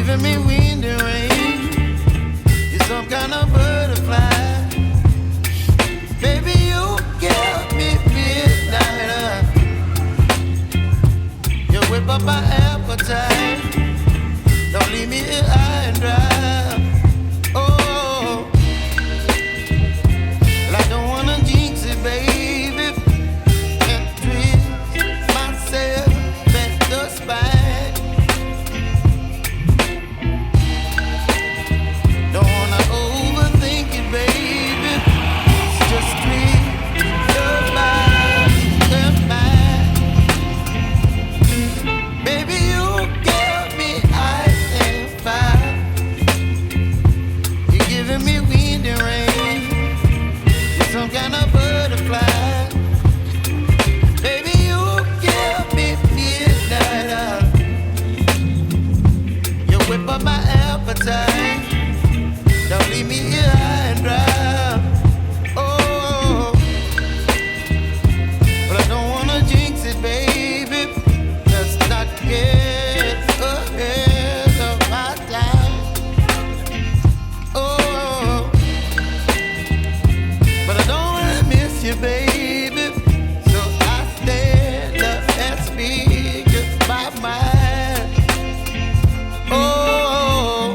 giving me wind and rain. You're some kind of butterfly. Baby, you give me midnight. You whip up my appetite. Don't leave me here high and dry. Oh, well, I don't wanna jinx it, baby, and twist myself at the spine. Don't wanna overthink it, baby. It's just twist your body and mine. Baby, you give me ice and fire. You're giving me wind and rain. You're some kind of butterfly. Baby, you give me midnight. You whip up my appetite. Don't leave me here high and dry. Oh, but I don't wanna jinx it, baby. Let's not get ahead of my time. Oh, but I don't wanna miss you, baby. So I stand up and speak my mind. Oh.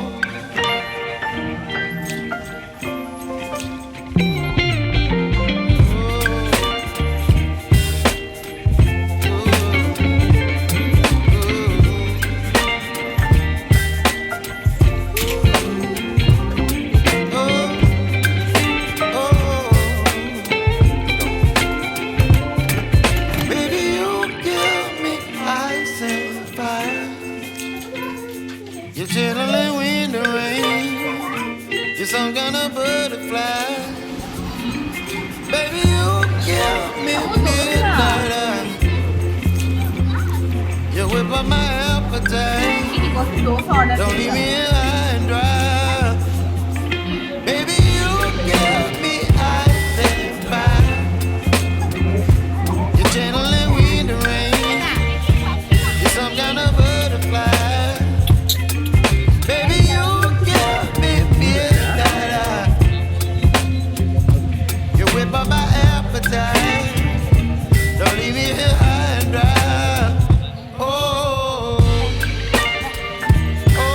Baby, you give me ice and fire. You're chilling wind and rain. You're some kind of butterfly. Baby, you give me midnight. You whip up my appetite. Don't leave me here high and dry. Baby, you give me ice and fire. You're channeling wind and rain. You're some kind of butterfly. Baby, you give me midnight. You whip up my appetite. Don't leave me here high and dry. Oh, oh,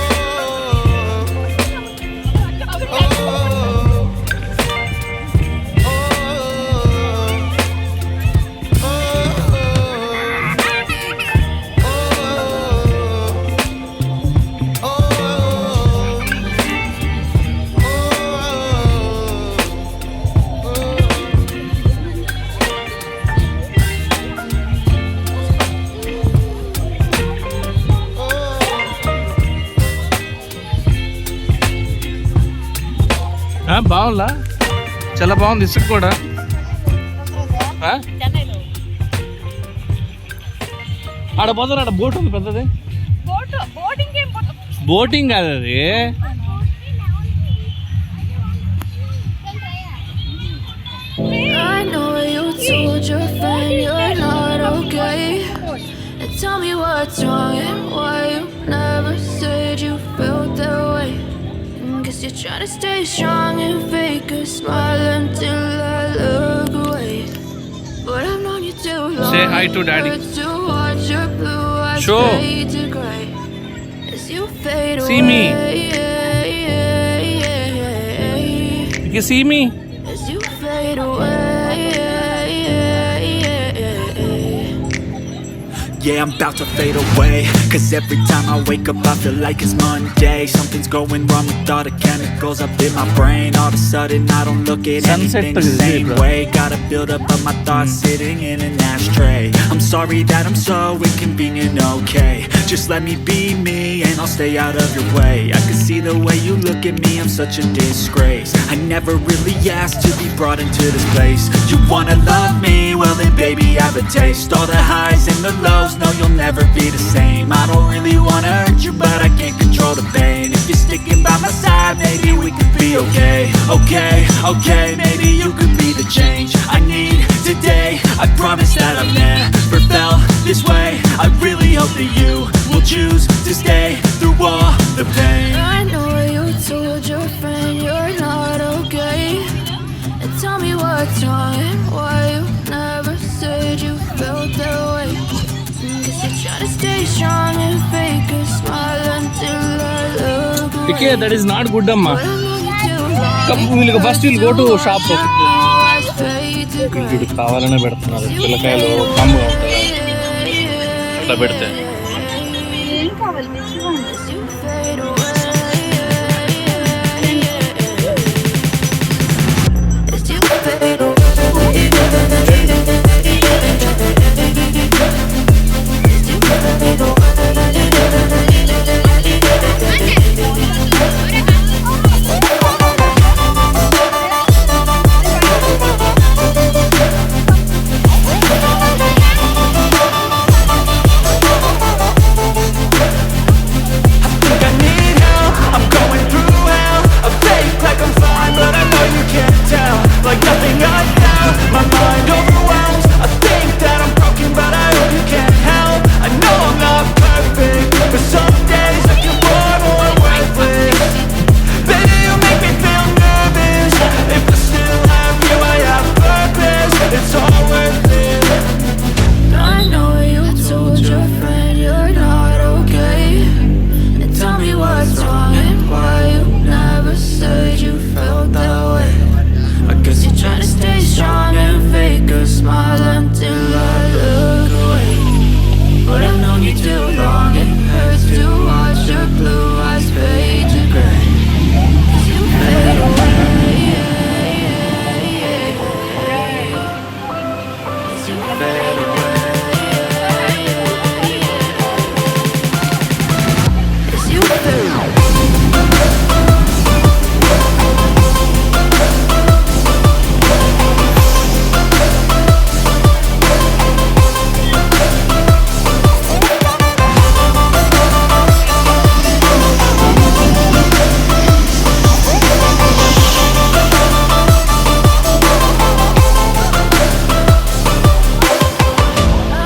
బాగుందా? చాలా బాగుంది. ఇసుక కూడా ఆడ పోతారు. ఆడ boat ఉంది పెద్దది. బోటింగ్ కాదు అది. I know you told your friend you're not okay. And tell me what's wrong and why you never said you felt that way. Guess you're trying to stay strong and fake a smile until I look away. But I've known you too long. Say hi to daddy. To watch your blue eyes Show. fade to gray as you fade See away. me. You see me? As you fade away. Yeah, I'm about to fade away. Cause every time I wake up I feel like it's Monday. Something's going wrong with all the chemicals up in my brain. All of a sudden I don't look at Sunset anything the same way. Gotta build up of my thoughts sitting in an ashtray. I'm sorry that I'm so inconvenient, okay. Just let me be me and I'll stay out of your way. I can see the way you look at me, I'm such a disgrace. I never really asked to be brought into this place. You wanna love me? Well then baby have a taste. All the highs and the lows, no you'll never be the same. I don't really wanna hurt you but I can't control the pain. If you're sticking by my side maybe we could be okay. Okay, okay, maybe you could be the change I need today. I promise that I've never felt this way. I really hope that you will choose to stay through all the pain. Okay, that is not good, Amma. But I've known you too long. Come, first we'll go to shop. Watch your blue eyes fade to gray. వీడు కావాలనే పెడుతున్నారు పిల్లకాయలు కమ్ముగా ఉంటుందా అట్లా పెడితే ఏం కావాలి తెచ్చివ్వండి. As you fade away. As you fade away. I know you told your friend you're not okay. And tell me what's wrong and why you never said you felt that way. I guess you're trying to stay strong and fake a smile until I look away. But I've known you too long, it hurts to watch your blue eyes fade to gray. As you fade away. As you fade away. As you fade away.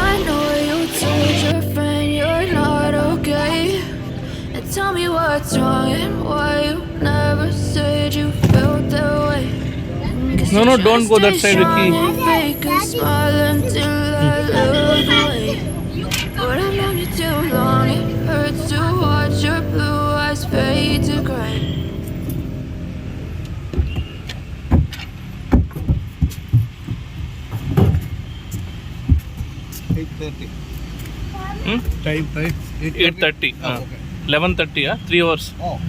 I know you told your friend you're not okay. And tell me what's wrong and why you never said you felt that way. 'Cause No, you're no, trying don't to go that stay side, Vicky. strong and fake a smile until I look away. But I've known you too long, it hurts to watch your blue eyes fade to gray. Time, right? 8:30 11:30 3 hours Oh.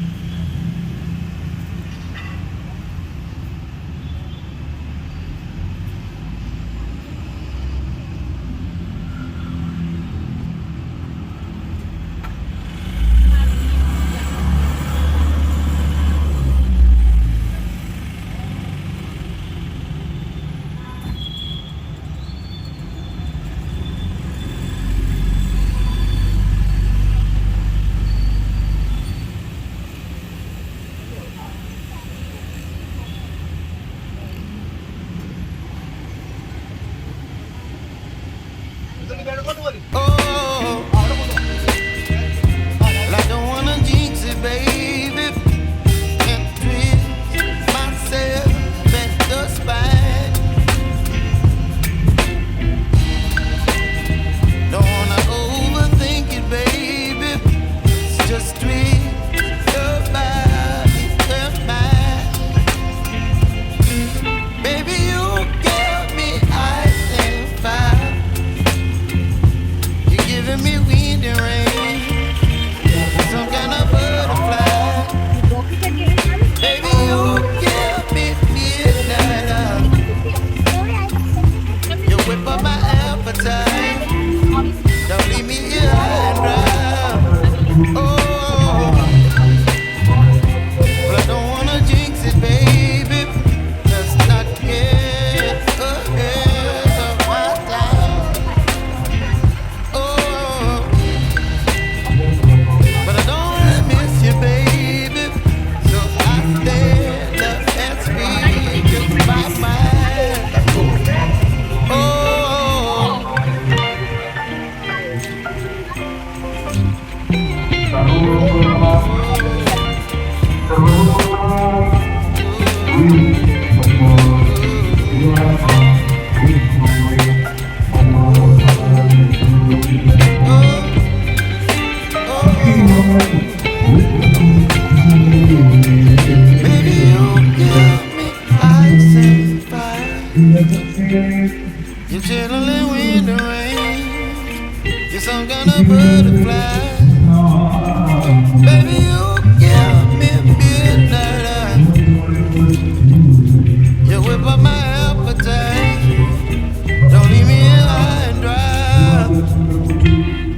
chilling in the rain. You're some kind of butterfly. Baby, you give me midnight. You whip up my appetite. Don't leave me here high and dry.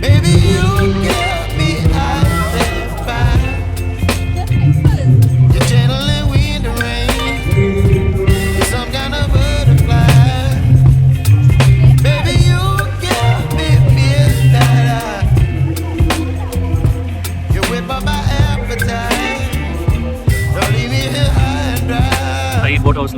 Baby, you give me ice and fire. You're channeling wind and rain. You're some kind of butterfly. Baby, you give me midnight. You whip up my appetite. Don't leave me here high and dry. ఈ boat house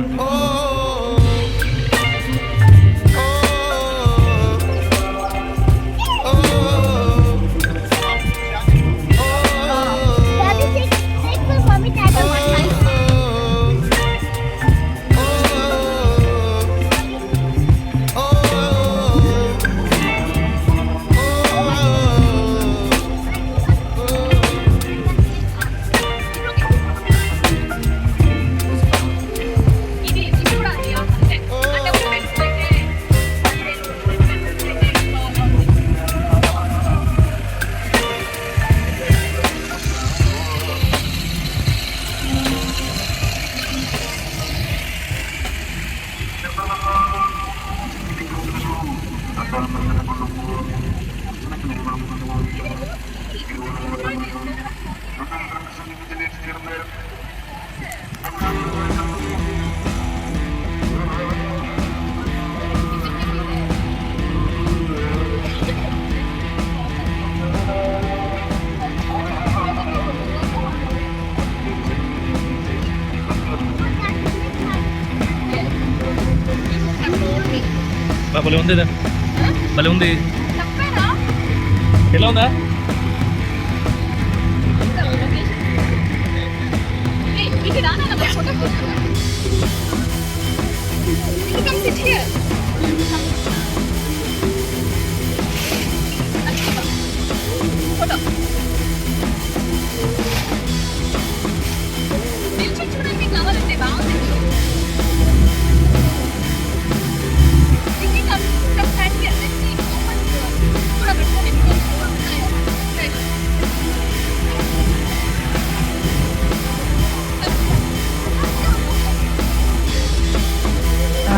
భలే ఉంది భలే ఉంది ఎలా ఉందా చూడండి కావాలంటే బాగుంది.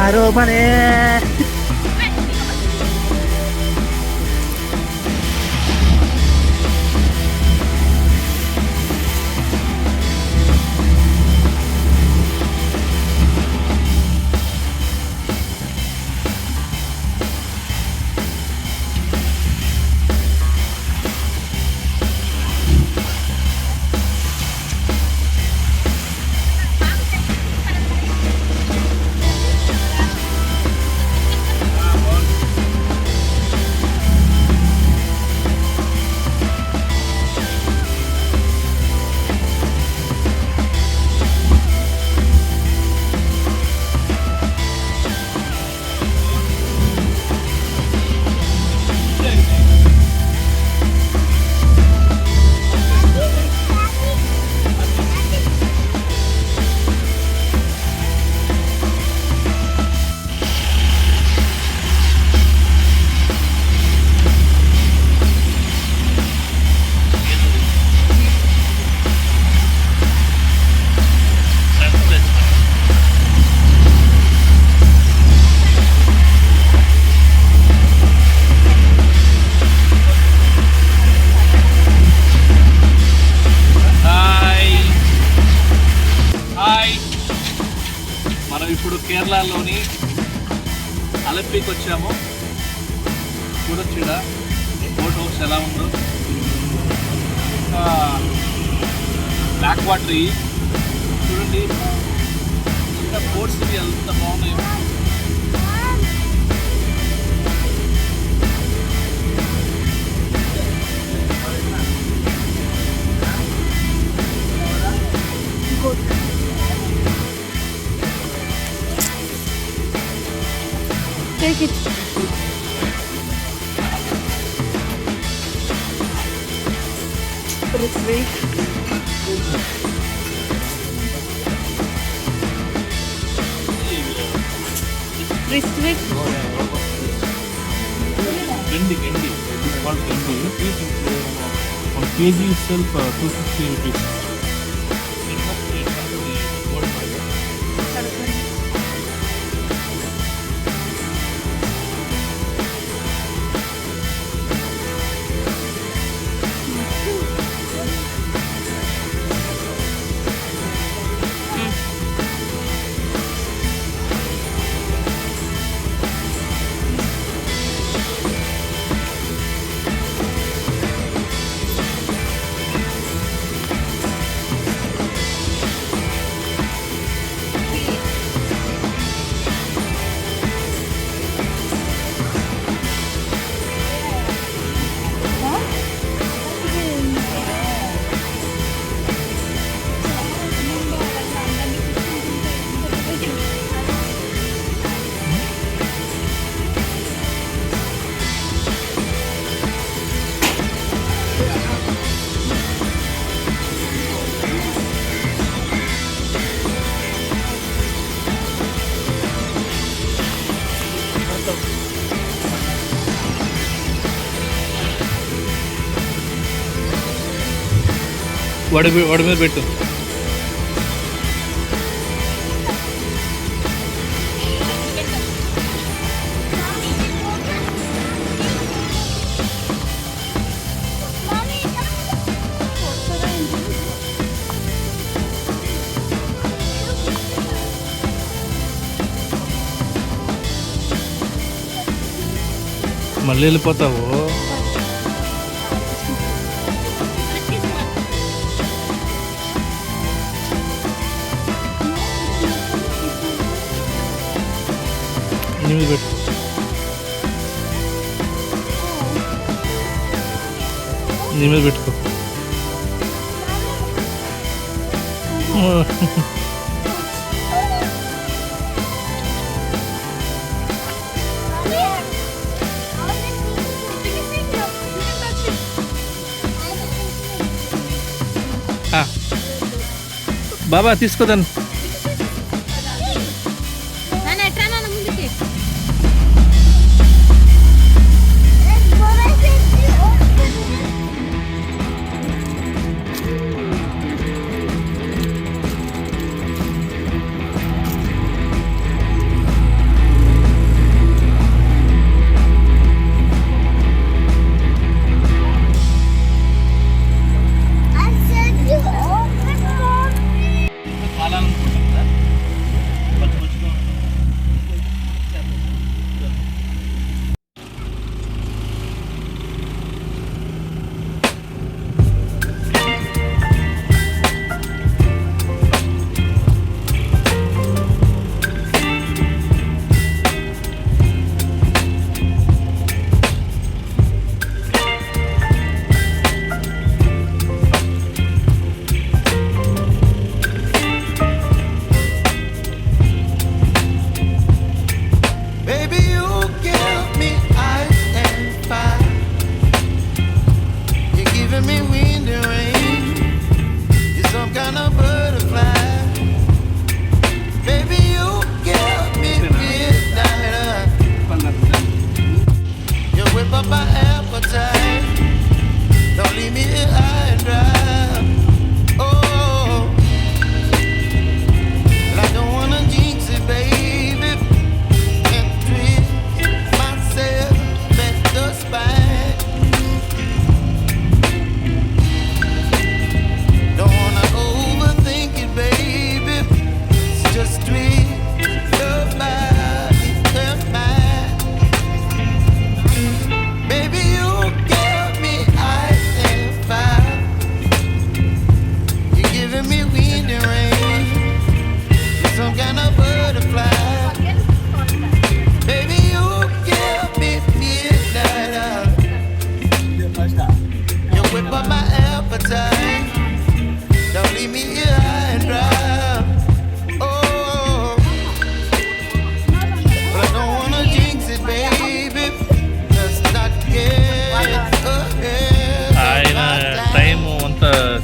ఆరోపణే మనం ఇప్పుడు కేరళలోని అలెప్పీకి వచ్చాము. చూడొచ్చు ఇక్కడ బోట్ హౌస్ ఎలా ఉందో. బ్లాక్ వాటర్ చూడండి, ఇంకా బోట్స్ ఇవి ఎంత బాగున్నాయో. Take it. Ritwik. Ritwik. Gendi. It's called Gendi. It is 1 kg itself 250 rupees. వాడి మీద పెట్టు. మళ్ళీ వెళ్ళిపోతావు. నీ మీద పెట్టు. నీ మీద పెట్టుకో. బాబా తీసుకోదాన్ని.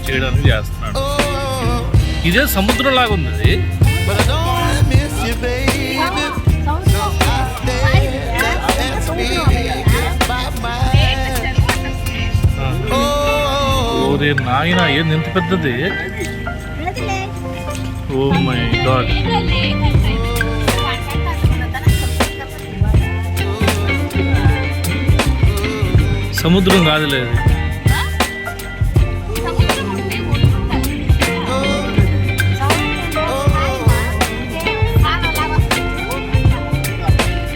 చేయడానికి చేస్తున్నాడు. ఇదే సముద్రం లాగా ఉంది. సముద్రం ఓరే నాయన ఏంది ఇంత పెద్దది? Oh my God. సముద్రం కాదులే అది.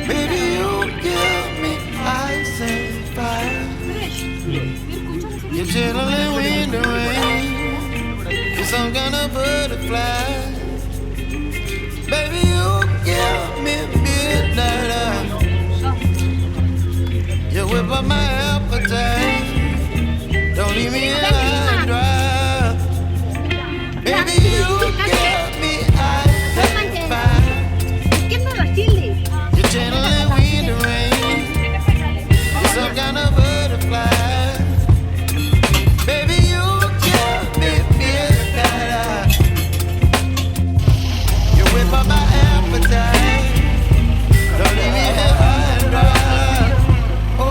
Baby, you give me ice and fire. You're chilling in the rain. You're some kind of butterfly. Baby, you give me midnight. You whip up my appetite. Don't leave me high and dry. Baby, you give me ice and fire. You're channeling wind and rain. You're some kind of butterfly. Baby, you give me midnight. You whip up my appetite. Don't leave me here high and dry. Oh,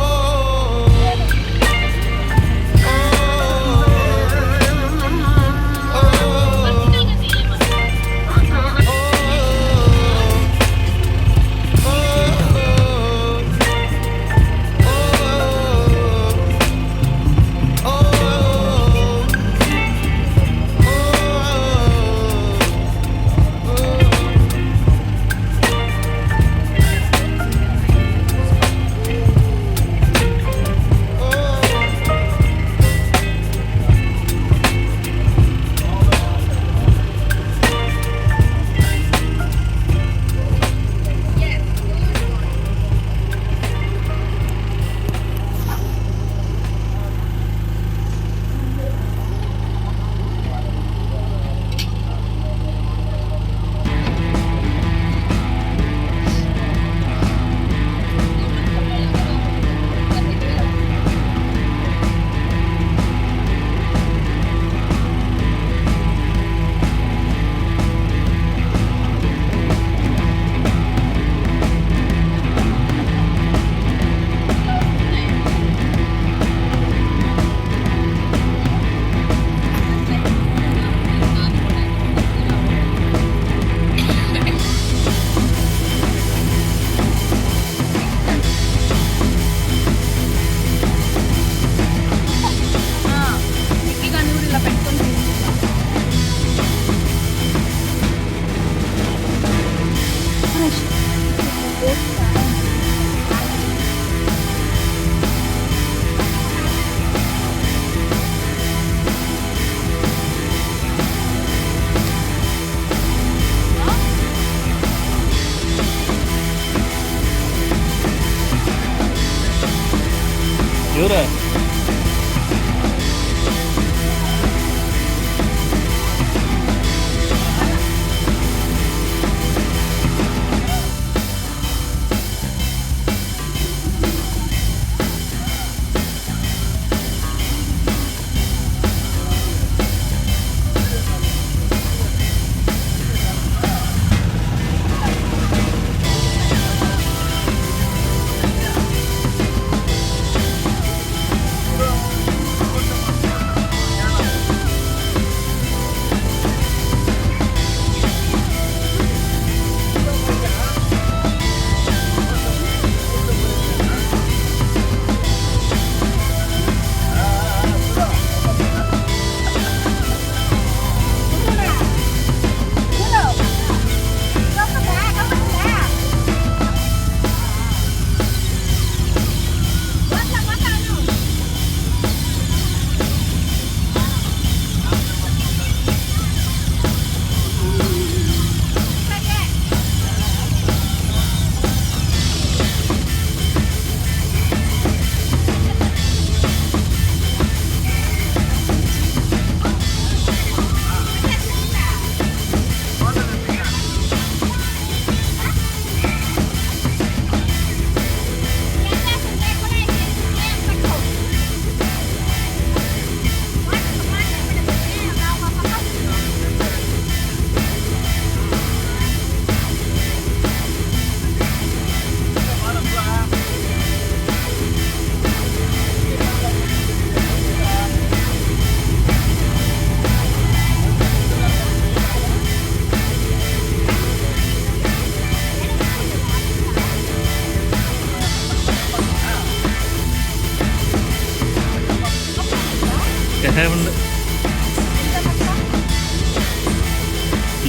ఎవరా?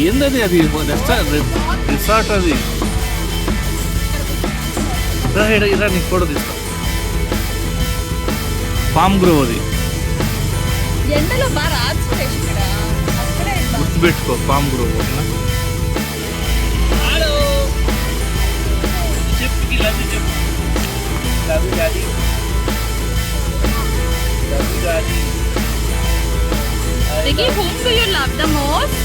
ఏందది అది resort అది ఇరా నీకు photo తీస్తా palm grove అది ఎండలో బాగా రాదు సురేష్ ఇక్కడ అక్కడే గుర్తుపెట్టుకో పామ్ గ్రోవ్ ఓకేనా హలో చెప్పు లవ్ చెప్పు love daddy love daddy Vicky, whom do you love the most?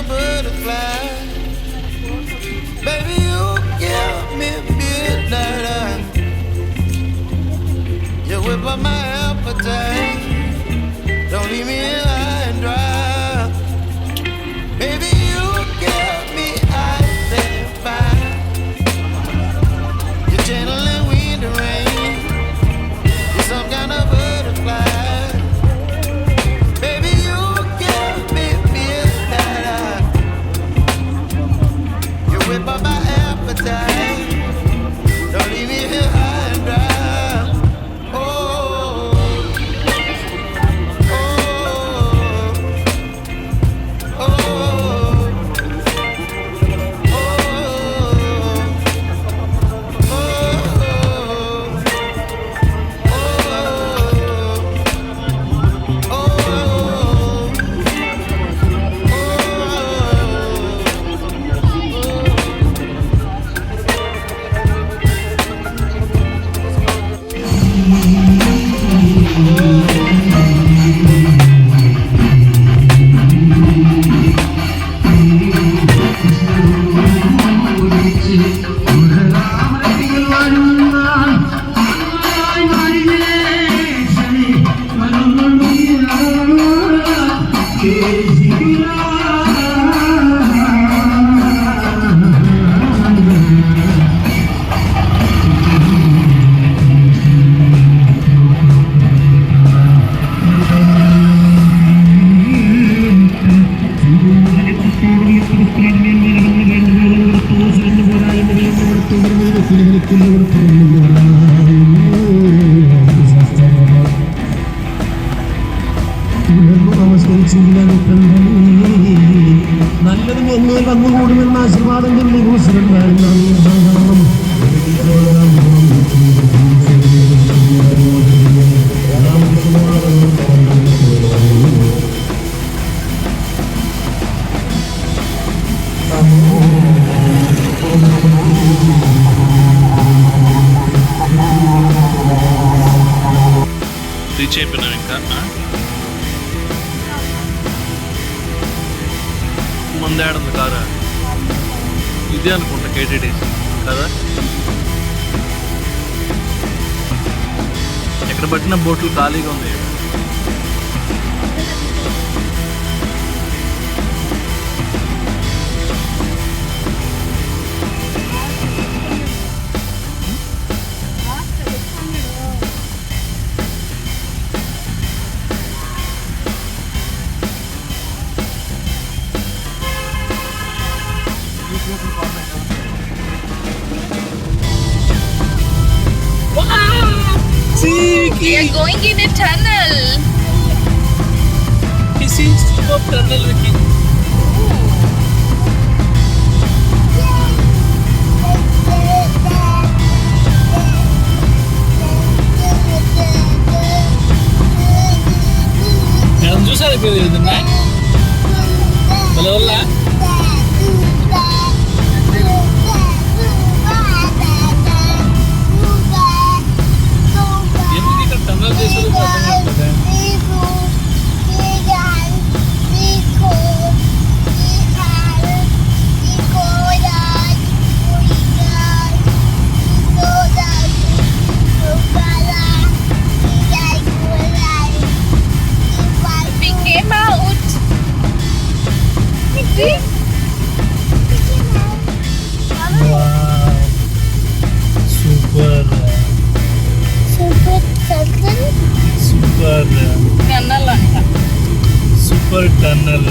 butterfly. Baby, you give me midnight. You whip up my appetite. Don't leave me here high and dry. Baby, you give me ice and fire. You're channeling wind and rain. You're some kind of butterfly. Baby, you give me midnight. You whip up my appetite. Don't leave me here high and dry. നല്ലതും എന്നേ വന്നുകൂടുമെന്ന ആശീർവാദം reach అయిపోయినాం ఇంకా. ముందేడుంది car, ఇదే అనుకుంటా KTDC కదా. ఎక్కడ పట్టిన బోట్లు ఖాళీగా ఉంది. We are going in a tunnel. He sees the tunnel Vicky. నేను చూసాను ఇప్పుడు ఏదన్నా వల్ల ఎందుకు ఇక్కడ టన్నల్ చేసేది అర్థం We came out. See? Super Tunnel anta. Super tunnel.